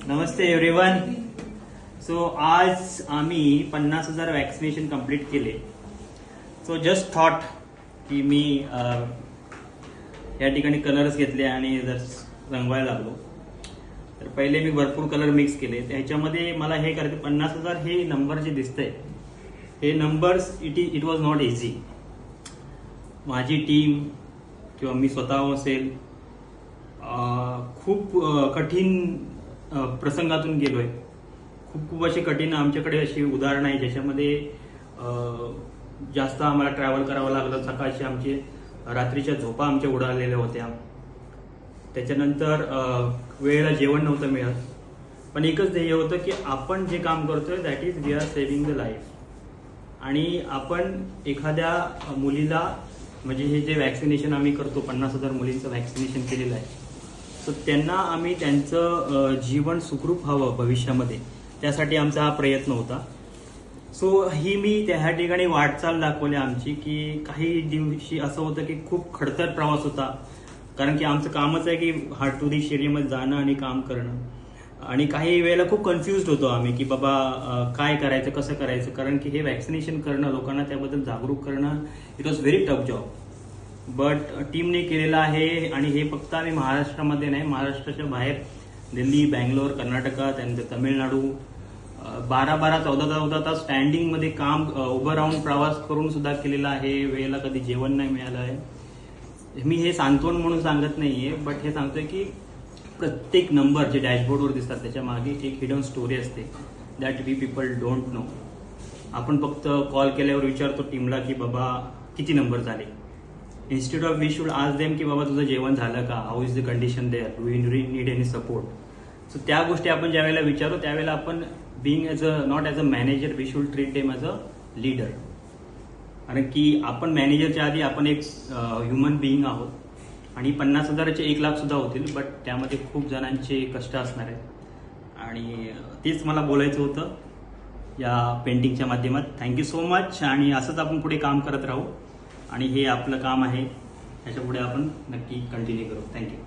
नमस्ते everyone. So आज आम्ही 50,000 vaccination complete केले. सो जस्ट थॉट की मी या ठिकाणी कलर्स घेतले आणि जर रंगवायला लागलो तर पहिले मी भरपूर कलर मिक्स केले. त्याच्यामध्ये मला हे करायचं 50,000 हे नंबर जे दिसतंय हे numbers it was not easy. माझी टीम किंवा मी स्वतः असेल खूप कठीण प्रसंगातून गेलोय. खूप अशी कठीण आमच्याकडे अशी उदाहरणं आहे ज्याच्यामध्ये जास्त आम्हाला ट्रॅव्हल करावं लागलं. सकाळचे आमचे रात्रीच्या झोपा आमच्या उडालेल्या होत्या. त्याच्यानंतर वेळेला जेवण नव्हतं मिळत. पण एकच ध्येय होतं की आपण जे काम करतोय that is we are saving the life. आणि आपण एखाद्या मुलीला म्हणजे हे जे वॅक्सिनेशन आम्ही करतो 50,000 मुलींचं वॅक्सिनेशन केलेलं आहे. सो त्यांना आम्ही त्यांचं जीवन सुखरूप व्हावं भविष्यामध्ये त्यासाठी आमचा हा प्रयत्न होता. सो ही मी त्या ठिकाणी वाटचाल दाखवली आमची की काही दिवशी असं होतं की खूप खडतर प्रवास होता. कारण की आमचं कामच आहे की हार्ट टू दिस एरियामध्ये जाणं आणि काम करणं. आणि काही वेळेला खूप कन्फ्युज्ड होतो आम्ही की बाबा काय करायचं कसं करायचं. कारण की हे वॅक्सिनेशन करणं लोकांना त्याबद्दल जागरूक करणं it was very tough job. But टीमने केलेलं आहे. आणि हे फक्त आम्ही महाराष्ट्रामध्ये नाही, महाराष्ट्राच्या बाहेर दिल्ली, बँगलोर, कर्नाटका, त्यानंतर तामिळनाडू 12-14 तास स्टँडिंगमध्ये काम उभं राहून प्रवास करून सुद्धा केलेला आहे. वेळेला कधी जेवण नाही मिळालं आहे. मी हे सांत्वन म्हणून सांगत नाहीये, बट हे सांगतोय की प्रत्येक नंबर जे डॅशबोर्डवर दिसतात त्याच्या मागे एक हिडन स्टोरी असते that we people don't know. आपण फक्त कॉल केल्यावर विचारतो टीमला की बाबा किती नंबर झाले. Instead of we should ask them की बाबा तुझं जेवण झालं का, how is the condition there, do you need any support. So त्या गोष्टी आपण ज्या वेळेला विचारतो त्यावेळेला आपण being not as a manager we should treat them as a leader. कारण की आपण मॅनेजरच्या आधी आपण एक ह्युमन बिईंग आहोत. आणि 50,000चे 1 लाख सुद्धा होतील, बट त्यामध्ये खूप जणांचे कष्ट असणार आहेत. आणि तेच मला बोलायचं होतं या पेंटिंगच्या माध्यमात. Thank you so much. आणि असंच आपण पुढे काम करत राहू. आणि हे आपलं काम आहे, ह्याच्या पुढे आपण नक्की कंटिन्यू करू. थँक्यू.